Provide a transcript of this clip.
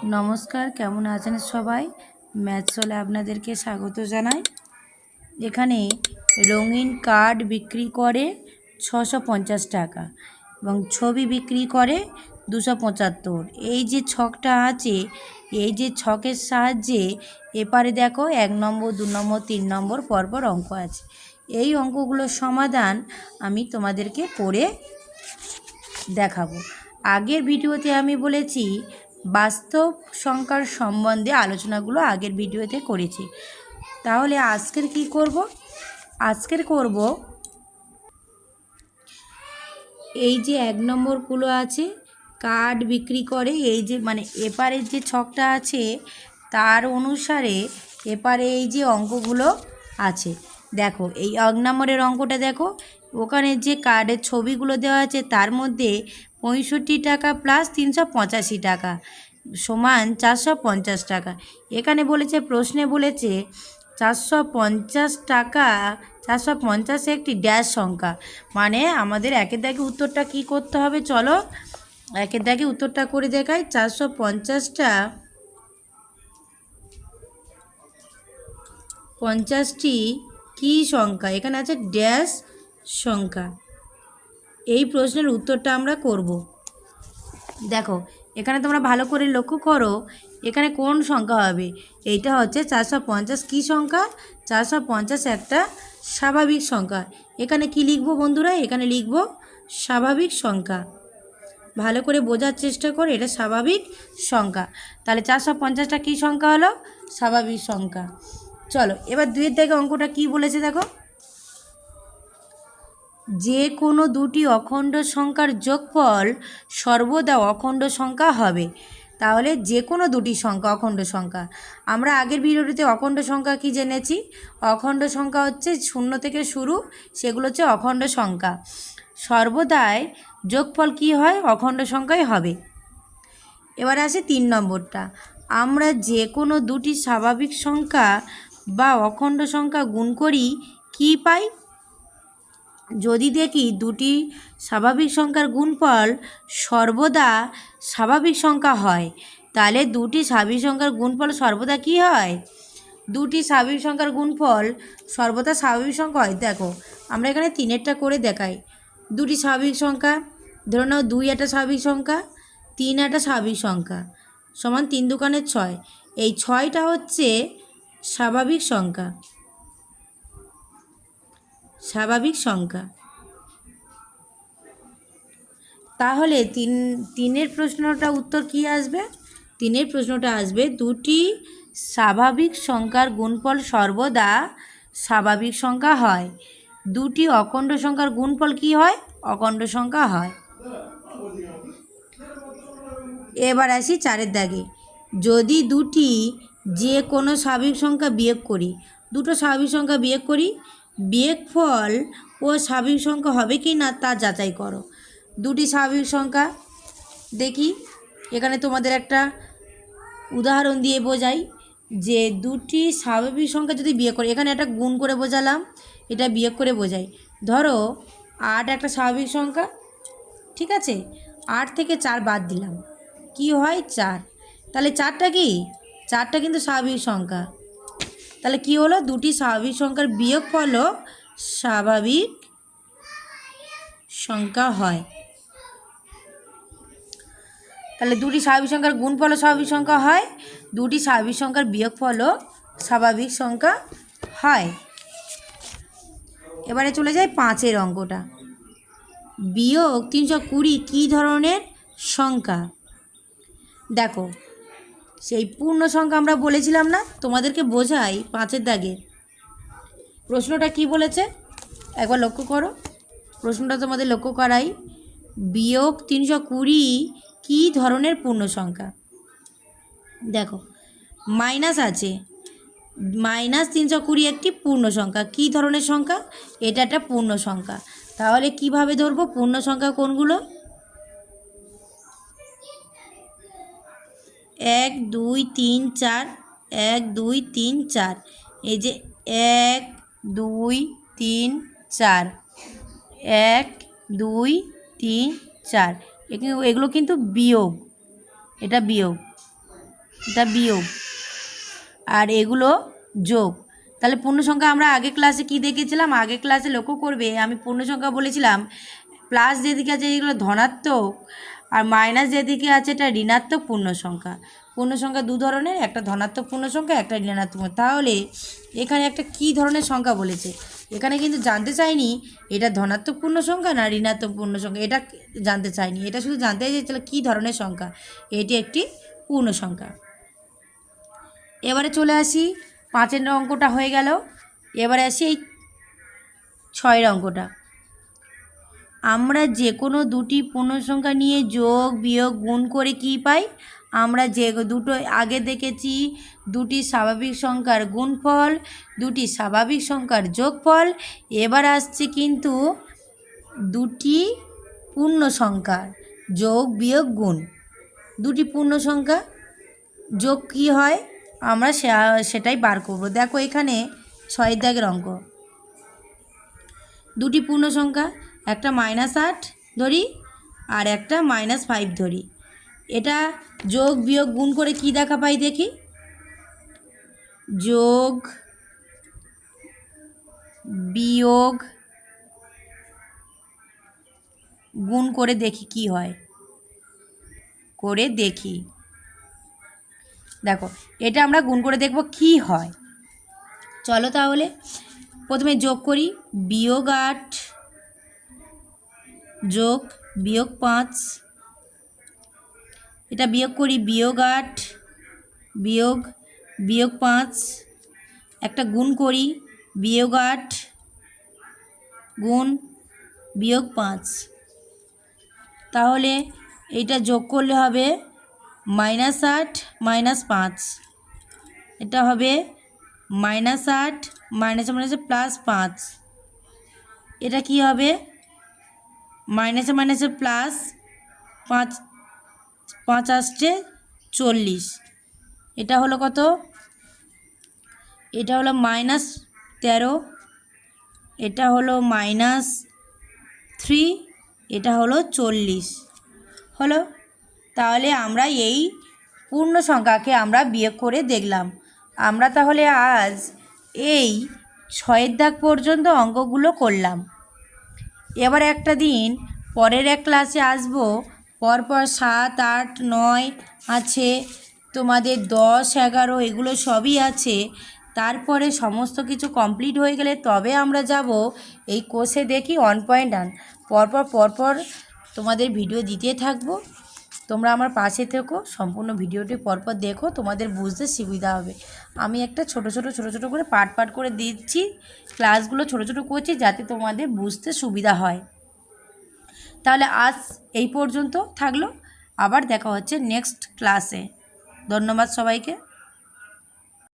নমস্কার, কেমন আছেন সবাই? ম্যাথসলে আপনাদেরকে স্বাগত জানাই। এখানে রঙিন কার্ড বিক্রি করে 650 টাকা এবং ছবি বিক্রি করে 275। এই যে ছকটা আছে, এই যে ছকের সাহায্যে এপারে দেখো 1 নম্বর 2 নম্বর 3 নম্বর পরপর অঙ্ক আছে। এই অঙ্কগুলোর সমাধান আমি তোমাদেরকে করে দেখাবো। আগের ভিডিওতে আমি বলেছি বাস্তব সংখ্যার সম্বন্ধে আলোচনাগুলো আগের ভিডিওতে করেছি। তাহলে আজকের কি করব? আজকের করব এই যে 1 নম্বরগুলো আছে, কার্ড বিক্রি করে, এই যে মানে এপারের যে ছকটা আছে তার অনুসারে এপারে এই যে অঙ্কগুলো আছে। দেখো এই 1 নম্বরের অঙ্কটা দেখো, ওখানে যে কার্ডের ছবিগুলো দেওয়া আছে তার মধ্যে 65 টাকা প্লাস 385 টাকা সমান 450 টাকা। এখানে বলেছে, প্রশ্নে বলেছে 450 টাকা, 450 একটি ড্যাশ সংখ্যা। মানে আমাদের একের দাগে উত্তরটা কি করতে হবে, চলো একের দাগে উত্তরটা করে দেখাই। 450টা 50টি কী সংখ্যা? এখানে আছে ড্যাশ সংখ্যা। এই প্রশ্নের উত্তরটা আমরা করব। দেখো এখানে তোমরা ভালো করে লক্ষ্য করো, এখানে কোন সংখ্যা হবে? এইটা হচ্ছে 450 কী সংখ্যা? 450 একটা স্বাভাবিক সংখ্যা। এখানে কি লিখব বন্ধুরা? এখানে লিখব স্বাভাবিক সংখ্যা। ভালো করে বোঝার চেষ্টা করো, এটা স্বাভাবিক সংখ্যা। তাহলে 450টা কী সংখ্যা হলো? স্বাভাবিক সংখ্যা। চলো এবার 2-এর দাগে অঙ্কটা কি বলেছে দেখো, যে কোনো দুটি অখণ্ড সংখ্যার যোগফল সর্বদা অখণ্ড সংখ্যা হবে। তাহলে যে কোনো দুটি সংখ্যা অখণ্ড সংখ্যা, আমরা আগের ভিডিওটিতে অখণ্ড সংখ্যা কি জেনেছি? অখণ্ড সংখ্যা হচ্ছে 0 থেকে শুরু, সেগুলো হচ্ছে অখণ্ড সংখ্যা। সর্বদাই যোগফল কি হয়? অখণ্ড সংখ্যাই হবে। এবার আসে 3 নম্বরটা, আমরা যে কোনো দুটি স্বাভাবিক সংখ্যা বা অখণ্ড সংখ্যা গুণ করি কি পাই? যদি দেখি দুটি স্বাভাবিক সংখ্যার গুণফল সর্বদা স্বাভাবিক সংখ্যা হয়, তাহলে দুটি স্বাভাবিক সংখ্যার গুণফল সর্বদা কি হয়? দুটি স্বাভাবিক সংখ্যার গুণফল সর্বদা স্বাভাবিক সংখ্যা হয়। দেখো আমরা এখানে 3-এরটা করে দেখাই। দুটি স্বাভাবিক সংখ্যা, ধরে নাও 2 একটা স্বাভাবিক সংখ্যা, 3 একটা স্বাভাবিক সংখ্যা, সমান 3 দুগুণে 6। এই 6টা হচ্ছে স্বাভাবিক সংখ্যা, স্বাভাবিক সংখ্যা। তাহলে 3-এর প্রশ্নটা উত্তর কি আসবে? 3-এর প্রশ্নটা আসবে দুটি স্বাভাবিক সংখ্যার গুণফল সর্বদা স্বাভাবিক সংখ্যা হয়। দুটি অখণ্ড সংখ্যার গুণফল কি হয়? অখণ্ড সংখ্যা হয়। এবার আসি 4-এর দাগে, যদি দুটি যে কোনো স্বাভাবিক সংখ্যা বিয়োগ করি, দুটো স্বাভাবিক সংখ্যা বিয়োগ করি, বিয়োগফল ও স্বাভাবিক সংখ্যা হবে কি না তা যাচাই করো। দুটি স্বাভাবিক সংখ্যা দেখি, এখানে তোমাদের একটা উদাহরণ দিয়ে বোঝাই যে দুটি স্বাভাবিক সংখ্যা যদি বিয়োগ করি, এখানে একটা গুণ করে বোঝালাম, এটা বিয়োগ করে বোঝাই। ধরো 8 একটা স্বাভাবিক সংখ্যা, ঠিক আছে, 8 থেকে 4 বাদ দিলাম, কি হয়? 4। তাহলে 4টা কি? 4টা কিন্তু স্বাভাবিক সংখ্যা। তাহলে কি হলো? দুটি স্বাভাবিক সংখ্যার বিয়োগফলও স্বাভাবিক সংখ্যা হয়। তাহলে দুটি স্বাভাবিক সংখ্যার গুণফলও স্বাভাবিক সংখ্যা হয়, দুটি স্বাভাবিক সংখ্যার বিয়োগফলও স্বাভাবিক সংখ্যা হয়। এবারে চলে যায় 5-এর অঙ্কটা, বিয়োগ 320 কী ধরনের সংখ্যা? দেখো সেই পূর্ণ সংখ্যা আমরা বলেছিলাম না, তোমাদেরকে বোঝাই 5-এর দাগে প্রশ্নটা কি বলেছে একবার লক্ষ্য করো। প্রশ্নটা তোমাদের লক্ষ্য করাই, বিয়োগ 320 কী ধরনের পূর্ণ সংখ্যা? দেখো মাইনাস আছে, -320 একটি পূর্ণ সংখ্যা। কী ধরনের সংখ্যা? এটা একটা পূর্ণ সংখ্যা। তাহলে কিভাবে ধরবো পূর্ণ সংখ্যা কোনগুলো? 1 2 3 4, 1 2 3 4, এই যে 1 2 3 4, 1 2 3 4, এগুলো কিন্তু বিয়োগ, এটা বিয়োগ। এটা বিয়োগ, আর এগুলো যোগ। তাহলে পূর্ণ সংখ্যা আমরা আগের ক্লাসে কি দেখেছিলাম? আগের ক্লাসে লক্ষ্য করবে আমি পূর্ণ সংখ্যা বলেছিলাম প্লাস যেদিকে আছে এগুলো ধনাত্মক, আর মাইনাস যেদিকে আছে এটা ঋণাত্মক পূর্ণ সংখ্যা। পূর্ণ সংখ্যা দু ধরনের, একটা ধনাত্মক পূর্ণ সংখ্যা, একটা ঋণাত্মক। তাহলে এখানে একটা কি ধরনের সংখ্যা বলেছে, এখানে কিন্তু জানতে চাইনি এটা ধনাত্মক পূর্ণ সংখ্যা না ঋণাত্মক পূর্ণ সংখ্যা, এটা জানতে চাইনি, এটা শুধু জানতে চাইছিল কী ধরনের সংখ্যা। এটি একটি পূর্ণ সংখ্যা। এবারে চলে আসি 5 অঙ্কটা হয়ে গেল, এবারে আসি এই 6 অঙ্কটা। আমরা যে কোনো দুটি পূর্ণ সংখ্যা নিয়ে যোগ বিয়োগ গুণ করে কি পাই? আমরা যে দুটো আগে দেখেছি দুটি স্বাভাবিক সংখ্যার গুণফল, দুটি স্বাভাবিক সংখ্যার যোগফল। এবার আসছে কিন্তু দুটি পূর্ণ সংখ্যার যোগ বিয়োগ গুণ। দুটি পূর্ণ সংখ্যা যোগ কী হয় আমরা সেটাই বার করব। দেখো এখানে 6 দাগের অঙ্ক, দুটি পূর্ণ সংখ্যা, একটা -8 ধরি আর একটা -5 ধরি। এটা যোগ বিয়োগ গুণ করে কি দেখা পাই দেখি? যোগ বিয়োগ গুণ করে দেখি কি হয়, করে দেখি। দেখো এটা আমরা গুণ করে দেখব কি হয়। চলো তাহলে প্রথমে যোগ করি, -8 যোগ -5, এটা বিয়োগ করি -8 বিয়োগ -5, একটা গুণ করি -8 গুণ -5। তাহলে এইটা যোগ করলে হবে -8 -5, এটা হবে -8 মাইনাসে মাইনাসে +5, এটা কি হবে মাইনাসে মাইনাসে প্লাস 5, 5 আসছে 40, এটা হলো কত? এটা হলো -13, এটা হলো -3, এটা হলো 40 হলো। তাহলে আমরা এই পূর্ণ সংখ্যাকে আমরা বিয়োগ করে দেখলাম। আমরা তাহলে আজ এই 6 দাগ পর্যন্ত অঙ্কগুলো করলাম। এবার একটা দিন পরের এক ক্লাসে আসবো, পরপর 7, 8, 9 আছে, তোমাদের 10, 11 এগুলো সবই আছে। তারপরে সমস্ত কিছু কমপ্লিট হয়ে গেলে তবে আমরা যাব এই কোর্সে দেখি 1.1। পরপর তোমাদের ভিডিও দিতে থাকবো, তোমরা আমার পাশে থেকো, সম্পূর্ণ ভিডিওটি পরপর দেখো, তোমাদের বুঝতে সুবিধা হবে। আমি একটা ছোট ছোট করে পার্ট করে দিচ্ছি, ক্লাসগুলো ছোট করছি যাতে তোমাদের বুঝতে সুবিধা হয়। তাহলে আজ এই পর্যন্ত থাকলো, আবার দেখা হচ্ছে নেক্সট ক্লাসে। ধন্যবাদ সবাইকে।